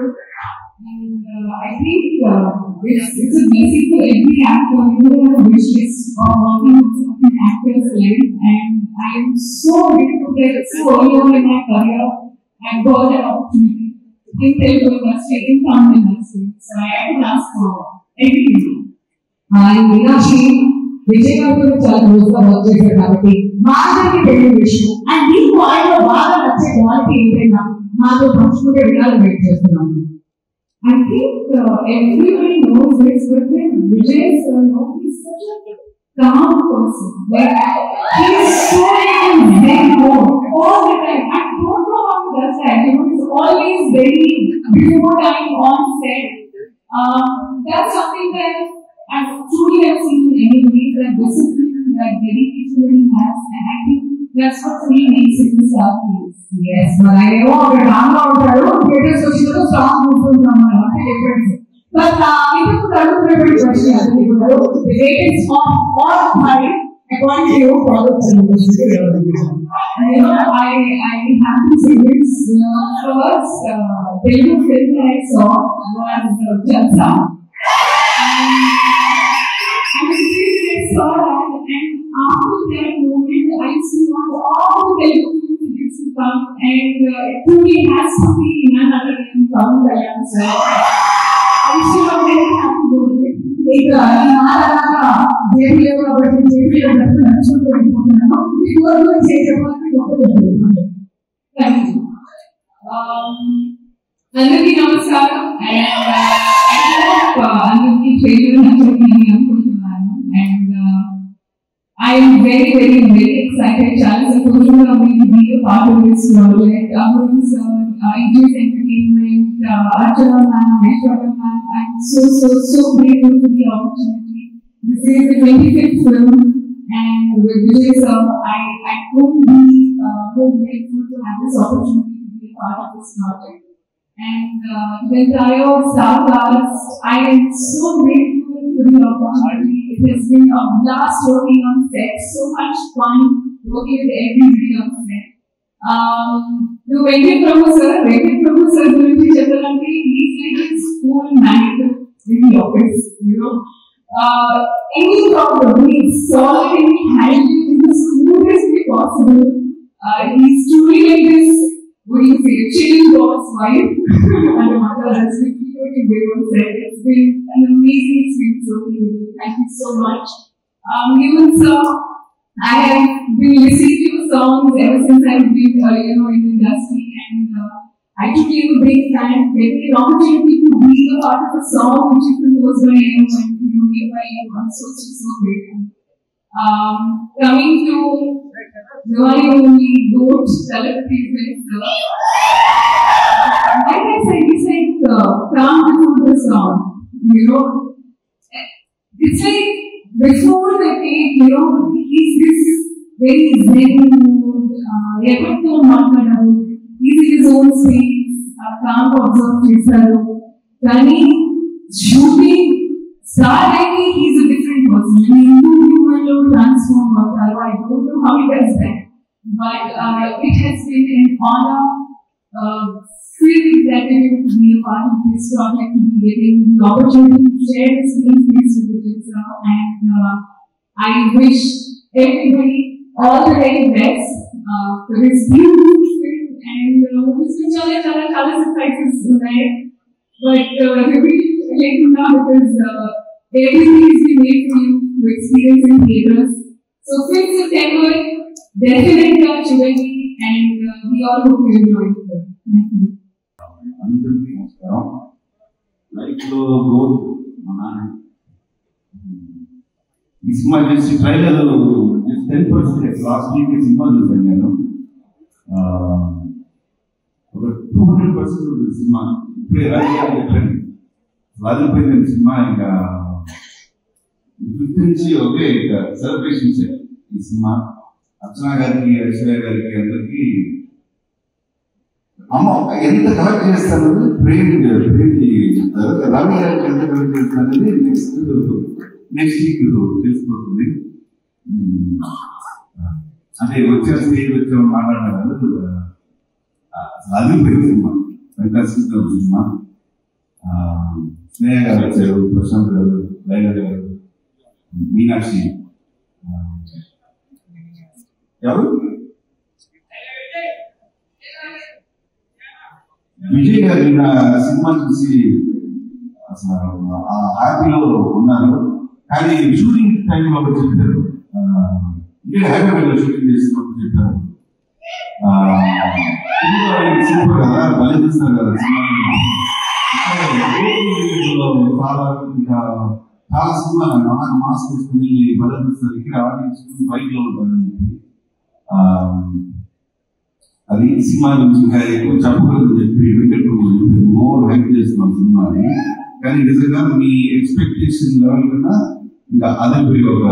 And I think it's a basic for every actor. You have a wish list of working with an actor's life, and I am so grateful that so early on in my career I got an opportunity in Telugu industry, in Tamil industry. So I had to ask for everything. Meenakshi Vijay గారితో చాలా క్లోజ్గా work చేశారు కాబట్టి మాధవికి తెలియని విషయం and నీకు ఆయనలో బాగా నచ్చే క్వాలిటీ ఏంటైనా మాతో పంచుకుంటే వినాలని వెయిట్ చేస్తున్నాను. I think everybody knows this, but then Vijay sir, he's such a calm person. Like, he's so in zen mode all the time. I don't know how he does that. You know, he's always very before time on set. That's something that I truly have seen in anybody, that discipline, that dedication that he has, and I think that's what really makes him the star he is. Yes, but I know ఒక drama ఉంటాడు theatres వచ్చినప్పుడు stock చూసుకుంటున్నాం అంటే difference. But ఇప్పుడు అడుగుతున్నటువంటి question అది ఇప్పుడు rated on all five according to your projects and you know, I have to say this. First Telugu film that I saw was Jalsa, and I saw that, and after that moment I used to watch all the Telugu films that used to come, and it truly has to be none other than Pawan Kalyan sir. I'm sure I'm very happy about it. ఇక ఈ మాటలాగా జేపీలో కాబట్టి జేపీలో నడుచుకుంటూ వెళ్ళిపోతున్నాను. మీకు చెప్పాలని గొప్ప Thank you. అందరికీ నమస్కారం. And I hope అందరికీ ట్రైలర్ నచ్చిందని అనుకుంటున్నాను. And I am very, very, very excited. చాలా సంతోషంగా ఉంది to be a part of this project. Arun sir, Aegis Entertainment, Archana ma'am, Aishwarya ma'am, I'm so grateful for the opportunity. This is the 25th film, and with Vijay sir, I couldn't be more grateful to have this opportunity to be a part of this project. And the entire star cast, I am so grateful for the opportunity. It has been a blast working on set, so much fun working with everybody on set. The Venkat Prabhu sir gurinchi cheppalante, he's like a school manager in the office, you know. Any problem, he solve it and he handle it in the smoothest way possible. He's truly like this, what do you say, chilling boss wife and a mother that's been working very well said. It's been an amazing experience working with you. Thank you so much. Even sir, I have been listening to your songs ever since I've been, in the industry, and I truly am a big fan. Getting an opportunity to be a part of a song which is composed by you and made by you, I'm so grateful. Coming to the one and only GOAT, Talapati sir. Like I said, he's like calm before the song. You know, it's like before the take, you know, he's this very zen mood, everything matladaru, he's in his own space, calm observe chesaru. Kani shooting start ayi, he's a different person. I mean, human lo transform avtaru. I don't know how he does that, but it has been an honor, really gratitude to be a part of this project, to be getting the opportunity to share this great space with Vijay sir, and I wish everybody all the very best for this beautiful film, and this is chala surprises tonight, but really let you know because everything is being made for you to experience in theaters. So 5th September, definitely Chivagi, and we all hope you enjoy the film. Thank you. అందరికీ నమస్కారం. లైఫ్లో growth మన ఈ cinema చేసి trailer 10% last week cinema చూసాను నేను. ఒక 200% ఉంటుంది సినిమా. ఇప్పుడే రాజుపోయింది సినిమా. ఇంకా 5th నుంచి ఒకే ఇంకా సెలబ్రేషన్స్ ఈ సినిమా. అర్చన గారికి, ఐశ్వర్య గారికి, అందరికీ అమ్మ ఎంత కలెక్ట్ చేస్తారు ప్రేమ్ రవి గారికి ఎంత కలెక్ట్ చేస్తారు అనేది నెక్స్ట్ వీక్ తెలిసిపోతుంది. అంటే వచ్చిన స్టేజ్ వచ్చే మాట్లాడిన వాళ్ళు అది సినిమా, ఫ్యాంటాస్టిక్ సినిమా. స్నేహ గారు వచ్చారు, ప్రశాంత్ గారు, లైలా గారు, మీనాక్షి, ఎవరు విజయ్ గారు నిన్న సినిమా చూసి అసలు హ్యాపీలో ఉన్నారు. కానీ షూటింగ్ టైంలో చెప్పారు, ఇక్కడ హైదరాబాద్లో షూటింగ్ చేసినప్పుడు చెప్పారు, సూపర్ కదా, భలే తీస్తారు కదా సినిమా. చాలా సినిమా మాస్క్ వేసుకుని భలే తీస్తారు, ఇక్కడ ఆడియన్స్ బైక్ లో ఉంటారని చెప్పి అది సినిమా గురించి ఇంకా ఎక్కువ చెప్పకూడదు చెప్పి వెంకట్ మోర్ హైప్ చేస్తున్నాం సినిమాని. కానీ నిజంగా మీ ఎక్స్పెక్టేషన్ లెవెల్ కన్నా ఇంకా అదే ఒక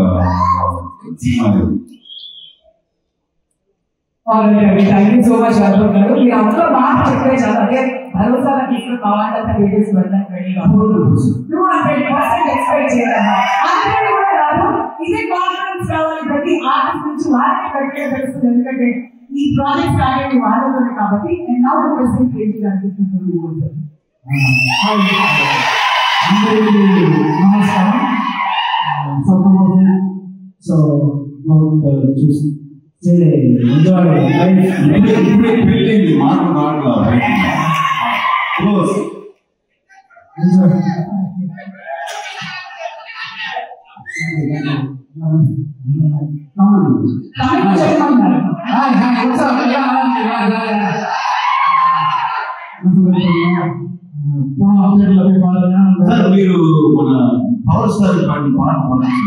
సినిమా. Thank you so much Raju garu. మీరు అందరూ మాట చెప్పే చాలా అదే భరోసా తీసుకుని కావాలంటే వీడియోస్ వెళ్ళడానికి రెడీగా 200% ఎక్స్పెక్ట్ చేయాలి. అందరూ కూడా రాదు, ఇదే కాన్ఫిడెన్స్ కావాలి ప్రతి ఆర్టిస్ట్ నుంచి వారికి కట్టే తెలుస్తుంది. ఎందుకంటే ఈ ప్రాజెక్ట్ అనేది వాళ్ళలోనే కాబట్టి సో చూసి మీరు మన పవర్ స్టార్ పాట పాడారు.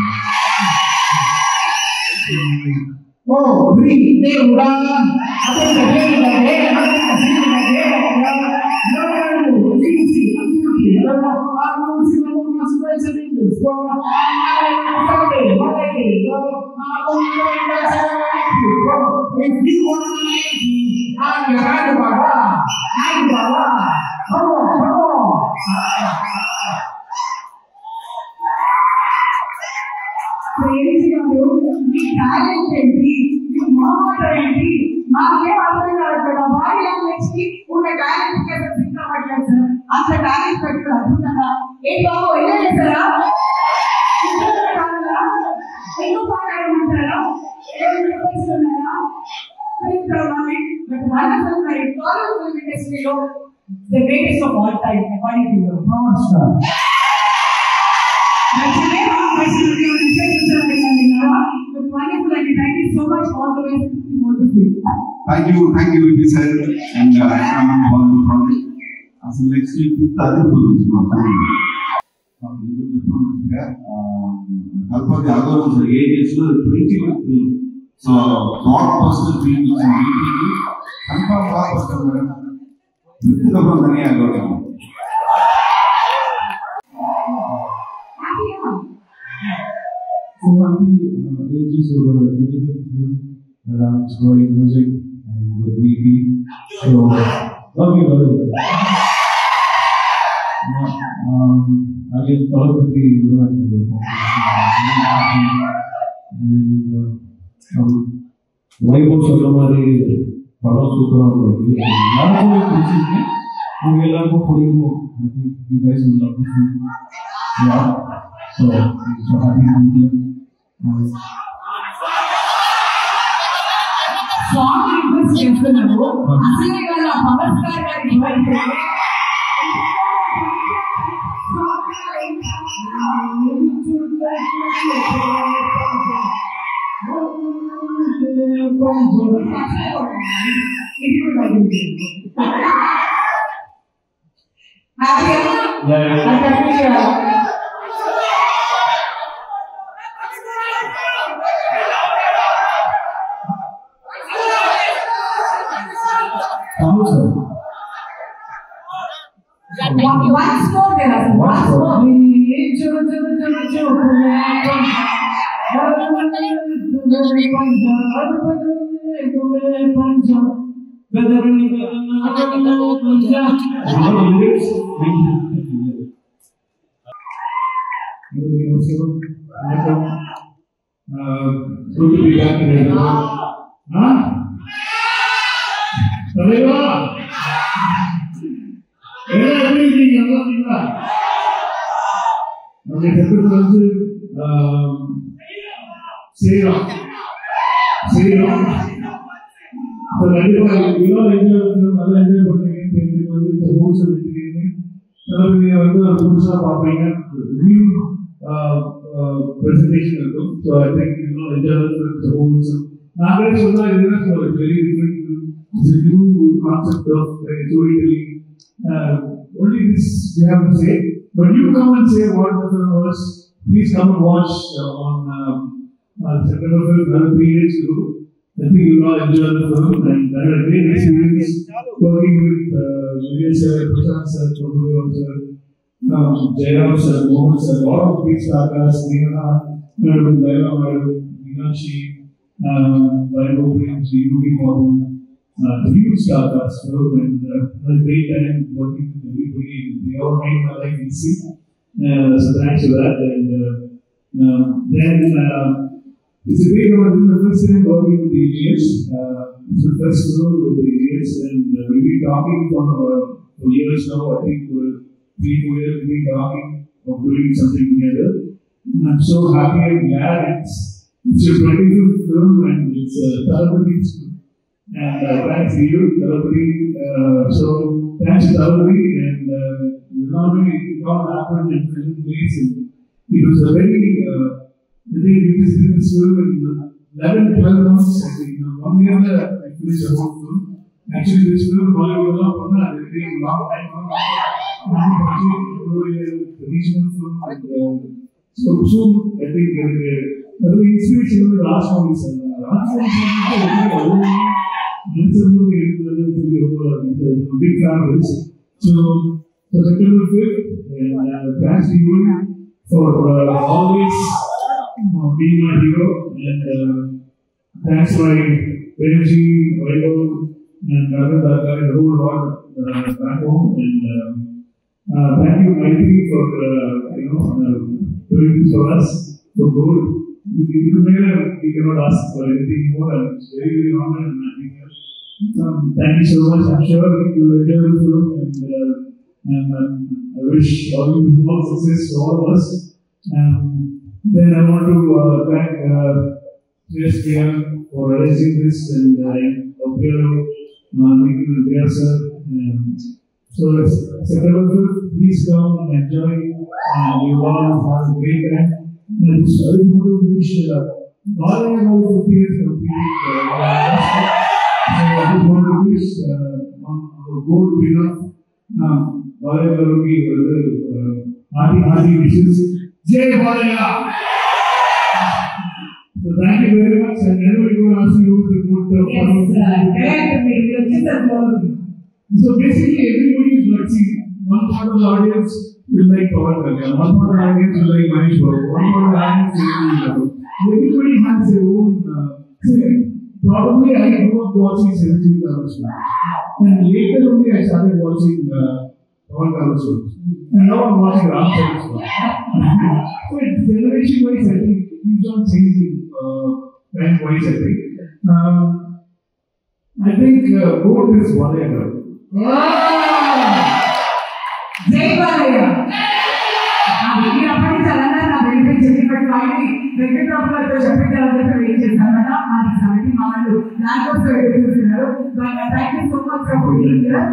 మీ టాలెంట్ ఏంటి, మీ మాట ఏంటి, మాకేం అర్థం కాదు కదా. బాడీ లాంగ్వేజ్ కి ఉన్న టాలెంట్ అవ్వట్లేదు సార్. అంత టాలెంట్ పెట్టి అద్భుతంగా ఏ బాబు ఎలా చేస్తారా, ఎన్నో పాడాడమంటారా, ఇండస్ట్రీలో the greatest of all time according to your power star. Thank you so much all the way to both of you. Thank you, Vicky sir, and I'm on the project. As next week, other position Kalpati Agor was age 20 film. So blockbuster film is confirm blockbuster. So age is over 25th film that I'm exploring music and with VP. So love you. Again, Kalpati Life of Salamari Palo Super. I think you guys will love this film. Yeah. So happy to be here. Song request చేస్తున్నారు. అసలే వాళ్ళ power star గారి device Once more, there are once more. Good to be back here. Huh? Okay, second one is Sriram. So that is why we all enjoy the film. All enjoy watching it. The most of entertainment. So we have a new presentation. So I think you all enjoy the whole film. Nagaraj Sudha is a very different film. It's a new concept of storytelling. Only this we have to say. But you come and say what the film was. Please come and watch on September 5th, another 3 days ago. I think you all enjoy the film and had a great experience working with Vijay sir, Prashant sir, Prabhudev sir, Jairam sir, Mohan sir, a lot of big stars, Neha, Madam, Laila Madam, Meenakshi, Vaibhav Premji, Ruby Mohan, the huge stars, and had a great time working with everybody. They all made my life easy. So thanks for that. And then it's a great honor. This is the first time working with the AGS. It's the first role with the AGS, and we've been talking for years now. I think for 3-4 years we've been talking of doing something together. And I'm so happy and glad it's your 25th film and it's Thalapathi's film. And thanks to you, Thalapathy. So thanks to Thalapathy, and it all happened in different ways. It was a very I think it is in this film in 11-12 months. I think 1 year I finished the whole film. Actually, this film was a long time. Regional film. So soon, I think the inspiration of the last one is a big fan of this. So September 5th, and thanks to you for always being my hero, and thanks to my Premji, Vaibhav, and Gagan Daga, the whole lot back home, and thank you, Maitri, for doing this for us, for good. We cannot ask for anything more, and it's very, very honored and happy here. Thank you so much. I'm sure you will enjoy the film, and I wish all you more success to all of us. Then I want to thank JSPR for arranging this, and Opero, Nikhil and Priya sir. So September 5th, please come and enjoy, and you all have a great time. And I just want to wish Balaya about 50 years complete. I just want to wish gold winner Balaya Garuki hearty wishes. Jai Balaya! So thank you very much, and everybody will ask you to put the So basically, everybody is like, see, one part of the audience will like Pawan Kalyan, one part of the audience will like Mahesh Babu, one part of the audience will like everybody has their own. Probably I grew up watching Seventeen Colors, and later only I started watching Pawan Kalyan's films, and now I'm watching Ram Charan's films. So it's generation-wise, I think it keeps on changing. Time-wise, I think. I think gold is Balaya. Jai Balaya! మీరు అప్పటి చలంగా నా benefit చెప్పినట్టు వాడిని వెంకటరావులతో చెప్పిన wait చేస్తారన్నమాట. అది సంగతి మా వాళ్ళు దానికోసం ఎదురు చూస్తున్నారు. Thank you so much for being here.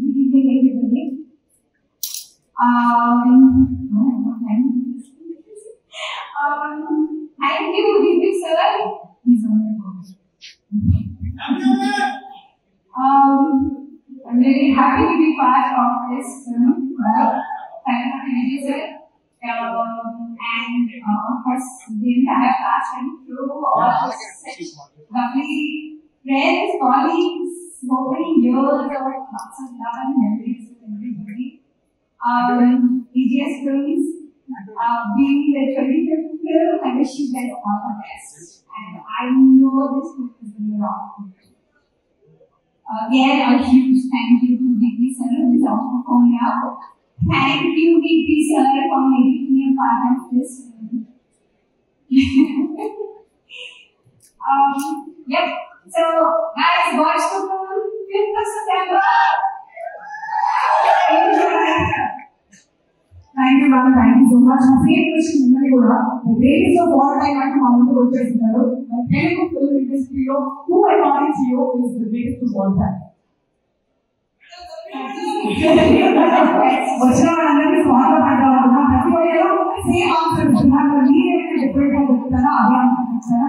Good evening everybody. Thank you, Deepthi sir. He's on my phone. I'm really happy to be part of this film. Thank you, Deepthi sir. And of course, the entire cast and crew, all such lovely friends, colleagues, so many years of lots of love and memories with everybody. EGS Films, being the 25th film, I wish you guys all the best. And I know this film is going to rock. Again, a huge thank you to Deepthi sir, who is on the phone now. Thank you, Deepthi sir, for making me a part of this film. Yep. So, guys, watch the film 5th of September. Thank you, ma'am. Thank you so much. My same question మిమ్మల్ని కూడా the greatest of all time అంటే మా ముందుకు వచ్చేస్తున్నారు. Telugu film ఇండస్ట్రీలో who according to you is the greatest of all time? వచ్చిన వాళ్ళందరికీ స్వాగతం అంటారు. ప్రతి ఒక్కరు సేమ్ ఆన్సర్ ఇస్తున్నారు. మీరు ఏమైనా డిఫరెంట్ గా చెప్తారా అదే ఆన్సర్ చెప్తారా?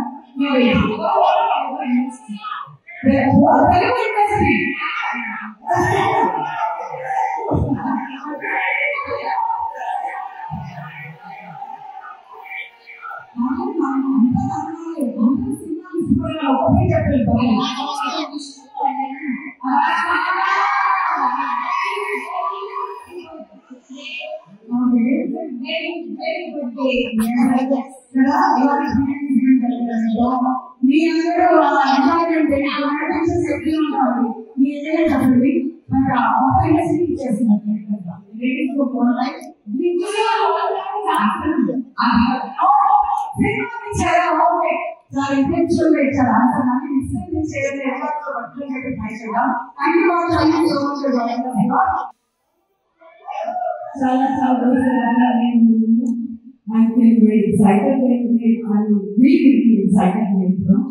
Telugu industry I'm feeling very excited. I'm really excited right now.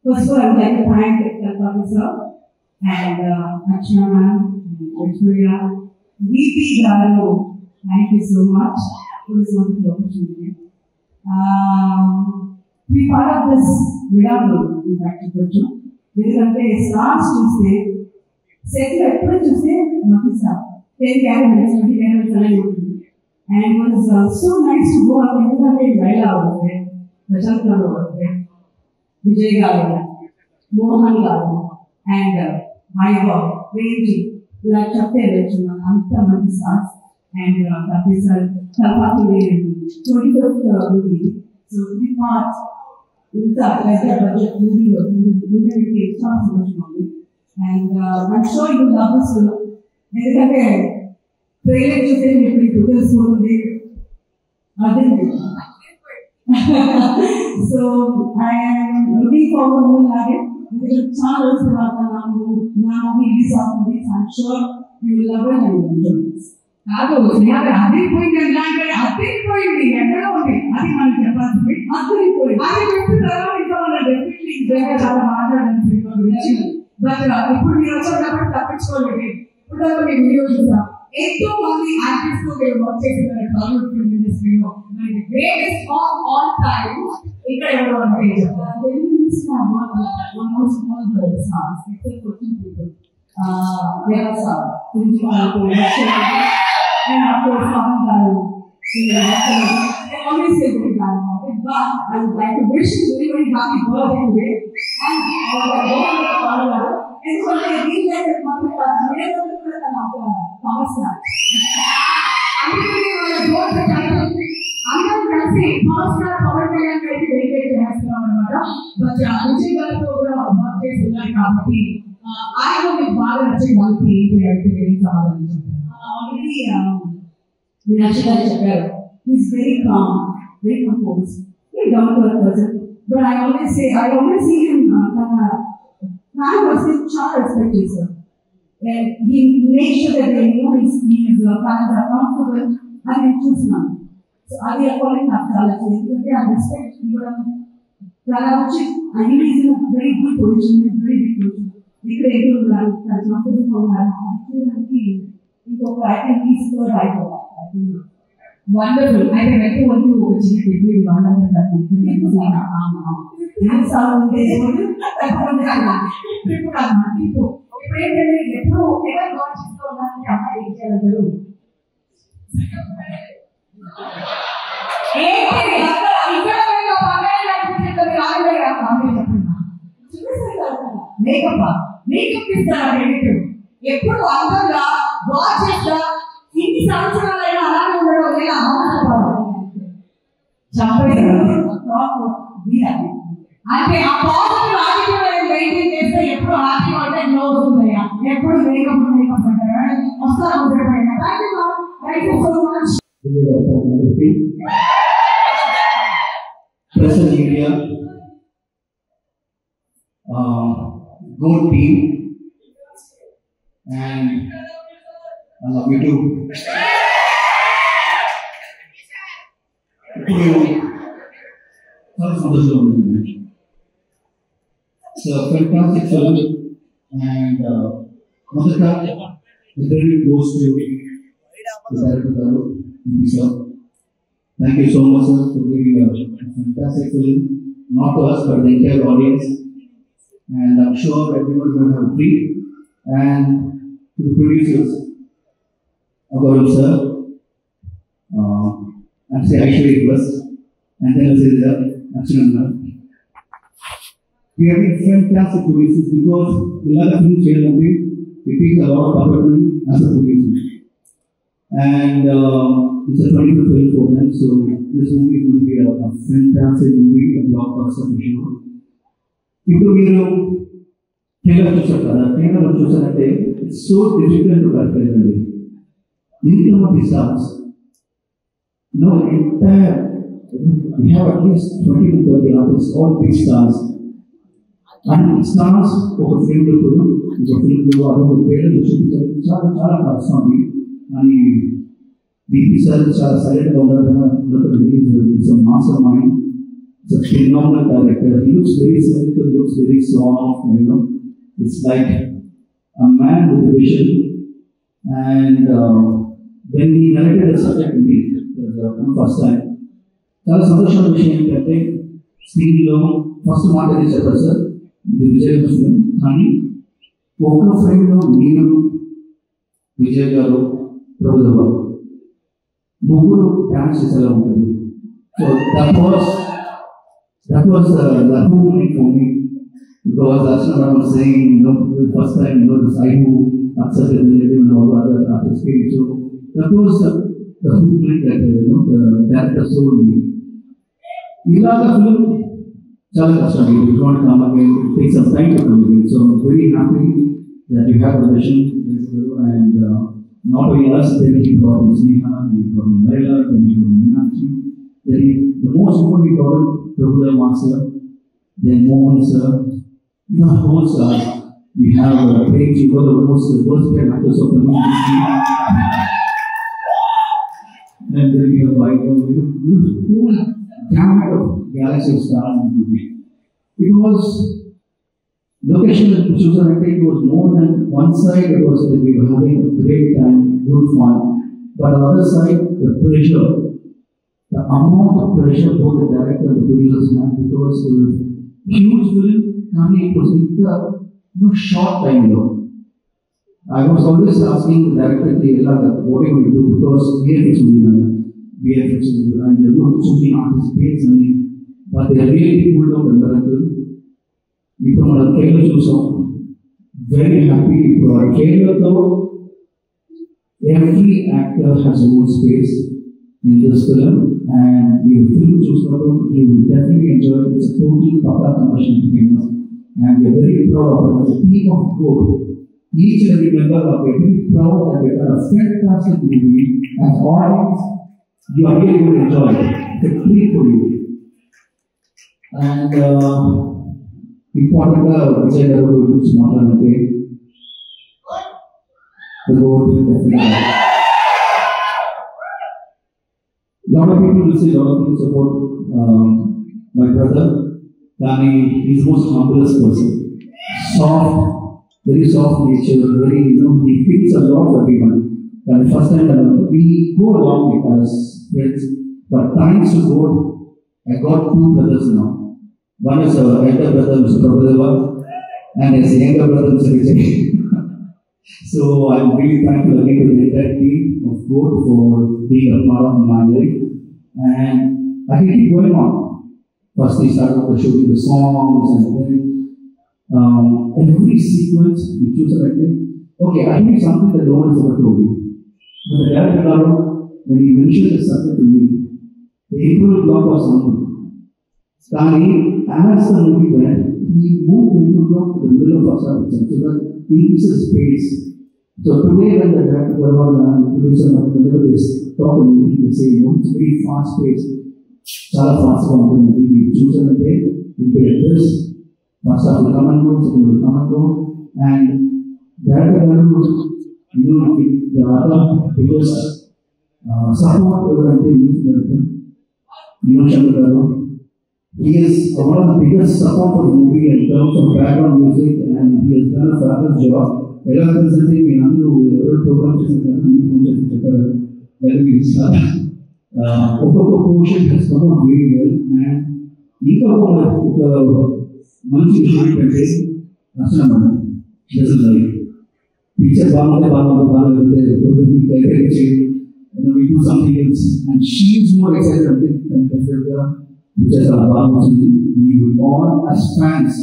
First of all, I would like to thank Kalpana sir and Archana ma'am and Aishwarya. VP Garu, thank you so much for this wonderful opportunity. To be part of this miracle, in fact, ఎందుకంటే stars చూస్తే set ఎప్పుడు చూస్తే నటిస్తా 10 characters 20 characters అలాగే ఉంటుంది. And it was so nice to go up ఎందుకంటే Laila was there, Prashanth గారు was there, Vijay గారు, మోహన్ గారు అండ్ వైభవ్, రేంజి ఇలా చెప్తే వెళ్ళొచ్చున్నాను అంత మంది stars. And sir Kalpathi 25th movie, so three parts ఇంత పెద్ద బడ్జెట్ మూవీలో మూవీకి చాలా సంతోషంగా ఉంది. And I'm sure you love this film ఎందుకంటే ట్రైలర్ చూస్తే ఇప్పుడు తెలిసిపోతుంది అదే. సో ఐఎమ్ లుకింగ్ ఫార్వర్డ్ లాగే చాలా రోజుల తర్వాత నా మూవీ రిలీజ్ అవుతుంది. I'm sure you will love it and enjoy this. కాదు అదిరిపోయింది అంటే అదిరిపోయింది ఎక్కడో ఉంది అది మనకి చెప్పాల్సింది. అదిరిపోయింది అది చెప్పిన తర్వాత ఇంకా మన డెఫినెట్లీ నిజంగా చాలా మాట్లాడాలి సినిమా గురించి. బట్ ఇప్పుడు మీరు వచ్చేటప్పుడు తప్పించుకోలేదు. ఇప్పుడు మీరు వీడియో చూసాం, ఎంతో మంది ఆర్టిస్ట్ తో మీరు వర్క్ చేసిన టాలీవుడ్ ఫిల్మ్ ఇండస్ట్రీలో గ్రేటెస్ట్ ఆఫ్ ఆల్ టైమ్ ఇక్కడ ఎవరు అంటే and of course Pavan Garu. I always say very bad about it, but I would like to wish you very, very happy birthday today. And it's going to be a real letter for the Thomas Star. I'm going to కలిసి Thomas Star Power Kalyan కలిసి dedicate చేస్తున్నాం అన్నమాట. But Vijay గారితో కూడా work చేస్తున్నారు కాబట్టి ఆయన మీకు బాగా నచ్చే వాళ్ళకి ఏంటి అంటే సమాధానం చెప్తారు. Already Meenakshi garu chepparu, he is very calm, very composed, very down to earth person. But I always see him tana was చాలా respect చేస్తారు. And he makes sure that they know his fans are comfortable and they choose him. So అది అక్కడ నాకు చాలా ఎందుకంటే ఆ respect ఇవ్వడం చాలా వచ్చి and he is in a very good position, very big position. ఇక్కడ ఎదురు ఉన్నారు చాలా కంఫర్టబుల్గా ఉన్నారు చూడడానికి ఇంకొక ఐటమ్ తీసుకోవడం అయిపోవాలి. వండర్ఫుల్. అయితే వెంటనే వరకు ఒక చిన్న డిగ్రీ వండర్ఫుల్ ఇప్పుడు ఏంటంటే ఎప్పుడు ఎవరు లాంచ్ చేసుకోవాలంటే అమ్మాయి ఏం చేయగలరు మేకప్ ఇస్తారా ఎప్పుడు అందంగా వాచెస్గా ఇన్ని సంవత్సరాలైనా అలాగే ఉండడం లేదా అంటే ఆ పాజిటివ్ యాటిట్యూడ్ మెయింటైన్ చేస్తే ఎప్పుడు హ్యాపీ అంటే నో అవుతుందయ్యా. ఎప్పుడు మేకప్ అంటారా వస్తారు. Thank you so much. Press and media, good team, I love you too. It's a fantastic film, and Madhukar, the credit goes to the director Garu, sir. Thank you so much, sir, for giving a fantastic film, not to us but the entire audience, and I'm sure everyone is going to have a treat. And to the producers, Gaurav sir, I'm saying Aishwarya first, and then I'll say Achinanda. We are having fantastic producers because the other film channel, it takes a lot of commitment as a producer. And it's a 22 film for them, so this movie is going to be a fantastic movie, a blockbuster for sure. People here, trailer చూసారంటే it's so difficult to calculate. Income of the stars. No, entire we have at least 20 to 30 artists, all big stars. And stars ఒక film లో అదొక trailer చూపించారు, చాలా కష్టం. అని BP sir చాలా silent గా ఉన్నారు. Master mind, phenomenal director. He looks very cynical, looks very soft, it's like a man with a vision. And when he narrated the subject to me first time, చాలా సంతోషమైన విషయం ఏంటంటే స్క్రీన్లో first మాట ఏది చెప్పారు సార్, ఇది విజయ్ ఫిల్మ్, కానీ ఒక ఫ్రేమ్లో మీరు, విజయ్ గారు, ప్రభుదేవ గారు ముగ్గురు డాన్స్ చేసేలా ఉంటుంది. So that was the whole thing for me, because that's what I was saying, the first time, this I who accepted the living and all the other artists came. So that was the whole thing that the director told me. Ilaga film, chala kashtam. You want to come again, it takes some time to come again. So I'm very happy that you have a vision, and not only us, then he brought Sneha, he brought Marila, then he brought Meenakshi, then the most important problem, Prabhudev Master, then Mohan sir, the whole star. We have Prem ji, one of the most versatile actors of the movie. And then we have Vaibhav, this whole gamut of galaxy of stars in the movie. It was location that we chose, it was more than one side, it was that we were having a great time, good fun, but on the other side, the pressure. The amount of pressure both the director and the producers had, because it was a huge film, and it was in the short time though. I was always asking the director, what are you going to do, because VFX and there were so many artists paid, but they really pulled out the miracle. People on the trailer చూసాం, very happy for our trailer though. Every actor has a own space in this film, and we will choose for them. You will definitely enjoy it. It's a totally popular commercial together, and we are very proud of it. As a team of good, each and every member of it, very proud that we got a fantastic movie. As audience, you are really going to enjoy it. It's a treat for you. And important Vijay Garu guరించి మాట్లాడాలంటే the road definitely. A lot of people will say a lot of things about my brother. Dani is the most humblest person. Soft, very soft nature, very, he thinks a lot of everyone. And the first time we go along with us friends, but thanks to God, I got two brothers now. One is our elder brother, Mr. Prabhudeva, and his younger brother, Mr. Vijay. So I'm really thankful again to the entire team of God for being a part of my life. And I can keep going on. First we started off the shooting the songs, and then every sequence we choose a thing. Okay, I think something that no one has ever told me. But the director, when he mentioned the subject to me, the April block was something. Dani, as the movie went, he moved the April block to the middle of our service, so that he gives a space. So today when the director and the producer and the is talking, they say, it's very fast paced. Chala fast component. We choose a day, we pay this, first half will come and go, second will come and go, and director the other biggest support over music director, Shankar Garu. He is one of the biggest support of the movie in terms of background music, and he has done a fabulous job. Presenting in other programs, Portion has come out very well, and Manchi doesn't like picture we do something else, and she is more excited than the pictures are we will all as fans,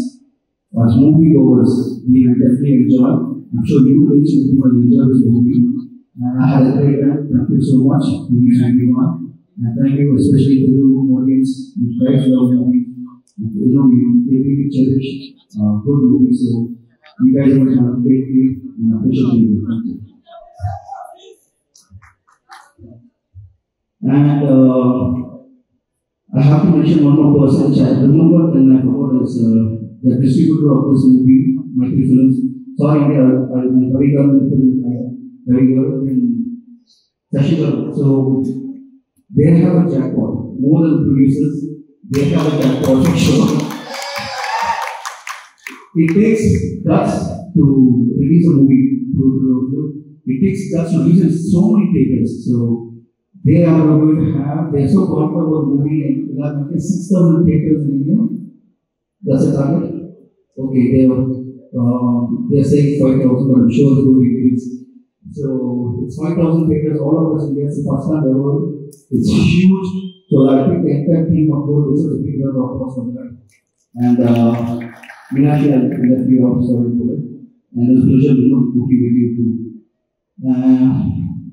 as moviegoers, we will definitely enjoy. I'm sure you each will enjoy this movie. And I had a great time. Thank you so much. Please, everyone. And thank you especially to the audience. You guys love the movie. You really cherish good movies. So you guys will have a great day and appreciate you. Thank you. And I have to mention one more person which I remember and I forgot is the distributor of this movie, Mighty Films. Sorry, I'm very good in Sashikar. So they have a jackpot. More than producers, they have a jackpot for sure. It takes guts to release a movie. It takes guts to release so many takers. So they are going to have, they're so confident about the movie and they have 6,000 takers in India. That's the target. Okay, they're saying 5,000, but I'm sure it's going to increase. So it's 5,000 takers all over India. It's the first time ever. It's huge. So I think the entire team of board is a big round of applause for that. And Meenakshi, I'll let you off, sorry for it. And it's a pleasure to working with you too.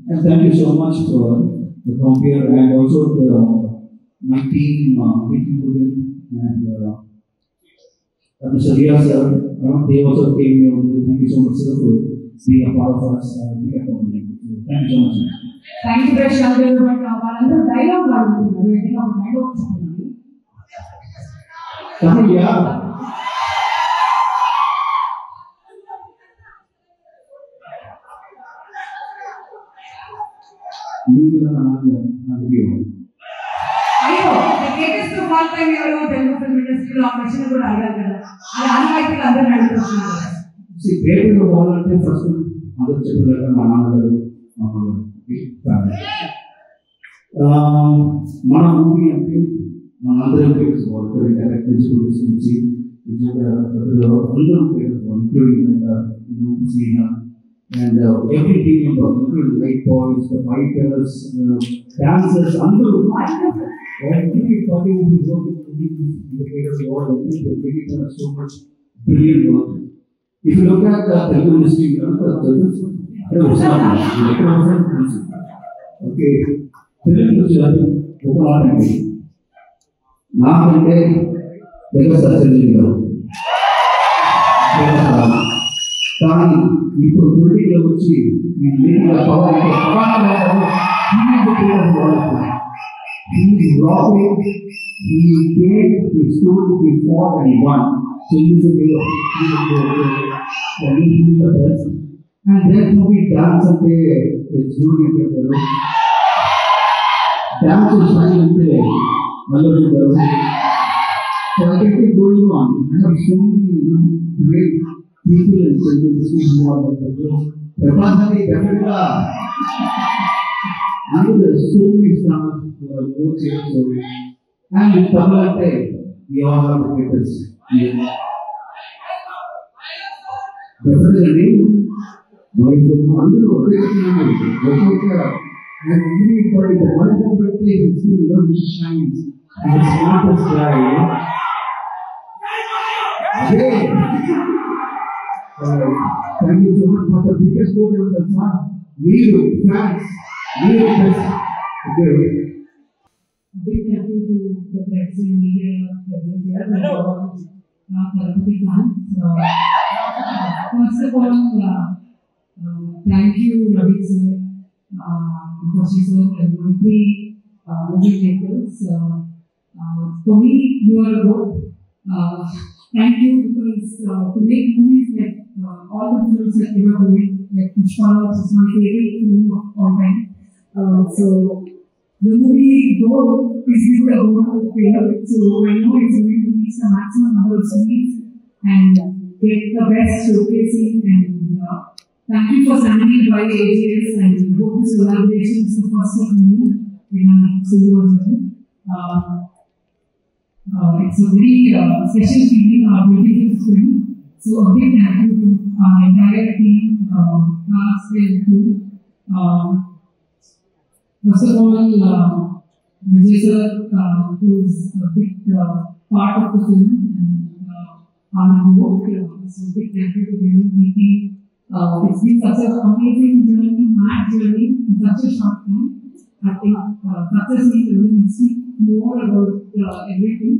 And thank you so much for the come here and also my team, and Mr. Riya sir. They also came here. Thank you so much, sir, for being a part of us. Thank you so much. Thank you, Prashant. But dialogue dialogue. Come here. అయ్యో latest fall time ఎవరో Telugu film ఇండస్ట్రీలో ఆ question కూడా అడిగారు కదా అది ఆనవాయితీగా అందరూ అడుగుతున్నారు. గ్రేట్ ఫాల్ అంటే ఫస్ట్ అందరూ చెప్పలేక మా నాన్నగారు మన మూవీ అంటే మన అందరం తెలుసుకోవాలి డైరెక్ట్ నుంచి అందరూ including Sneha and every team member, including the light boys, the fighters, dancers, everybody who is working in the creators world, they really done so much brilliant work. If you look at the Telugu industry, okay, Telugu industry ఒక మాట అండి నాకంటే తెలుగు సత్యంగా కానీ ఇప్పుడు గుడిలో వచ్చి dance అంటే డాన్స్ అంటే మళ్ళీ going on. I have so many great people in Telugu industry who are definitely and there's so many stars who are both here. So, and in Tamil, we all have the creators. Definitely, and everybody, the one birthday is still love shines. And the smartest guy, thank you so much for the biggest quote of the song. We fans, we best. Big thank you to the press and media present here and all Karapati fans. First of all, thank you, Ravi sir, Kashi sir, and Mantri, movie makers. For me, you are a both. Thank you because to make movies like all the films that you are doing like Pushpa is my favorite film of all time. So the movie goal is really a goal to fail. So I know it's going to reach the maximum number of screens and get the best showcasing. And thank you for standing by AGS, and I hope this collaboration is the first of many in our cinema journey. It's a very special feeling, our beautiful film. So a big thank you to our entire team, cast and crew. First of all, Vijay sir, who is a big part of the film, and our work. So big thank you to him. It's been such an amazing journey, mad journey in such a short time. I think success means we speak more about everything.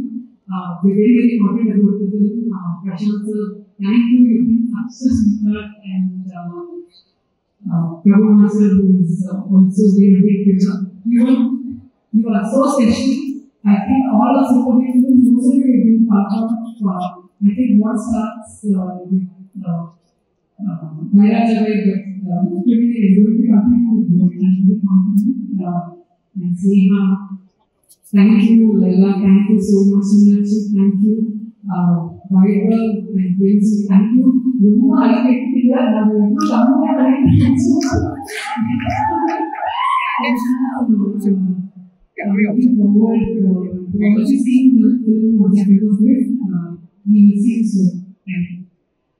We're very, very important about the film. Prashant sir, thank you. You've been such a sweetheart, and Prabhu Master, who is also very big figure. You are so special. I think all our supporting films, most of you have been part of. I think what starts with Maira Javed, but hopefully it will be continue with your very confident. And Sneha, thank you, Laila, thank you so much, Meenakshi, thank you, Vaibhav and Prince, thank you. Rumma, I get it here, now we are not coming here,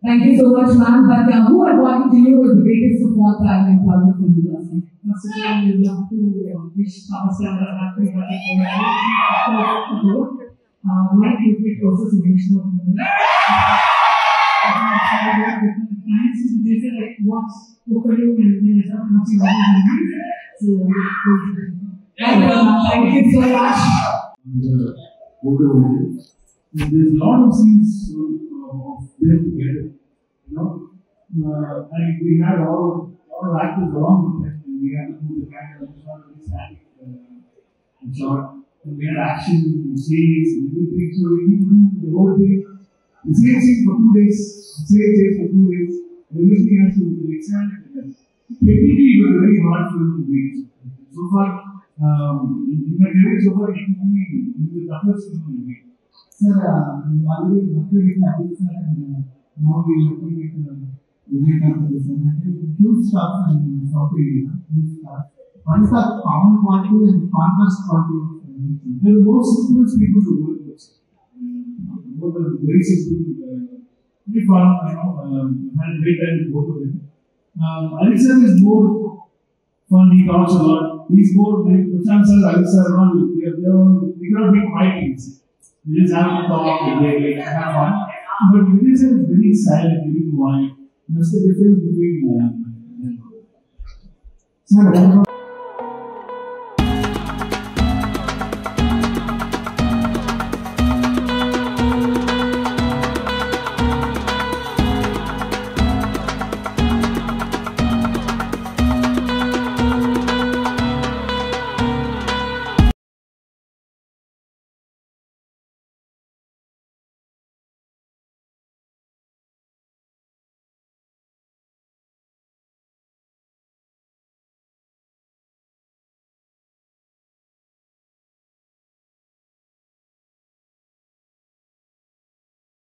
Thank you so much, ma'am. But who I want to you is the greatest of all time in public industry. First of all, we love to wish Papa Star a happy birthday for my favorite process of Vishnu. Thanks to Jason, I watched Pokaru and then I started watching all the movies. So, thank you so much. There's a lot of scenes of them together, you know. And we had all of actors along with them. We had to do the camera shot, the static shot, and we had action scenes and everything. So we do the whole thing, the same scene for 2 days, same day for 2 days. Everything has to be expanded. Technically, it was a very hard film to reach. So far, in my career, so far, it is the toughest film to reach. Sir, already working with Adil sir, and now we are working with Vijay Kampal sir. Huge stars and South India, huge stars. What is the common quality and contrast quality of they are the most simplest people to work with. Both are very simple, very fun, you know, had a great time with both of them. Adil sir is more fun, he talks a lot. He's more, Prashant sir, Adil sir, they cannot be quiet kids. They just have to talk, they have fun. But Vijay sir is very silent, very quiet. That's the difference between Sir,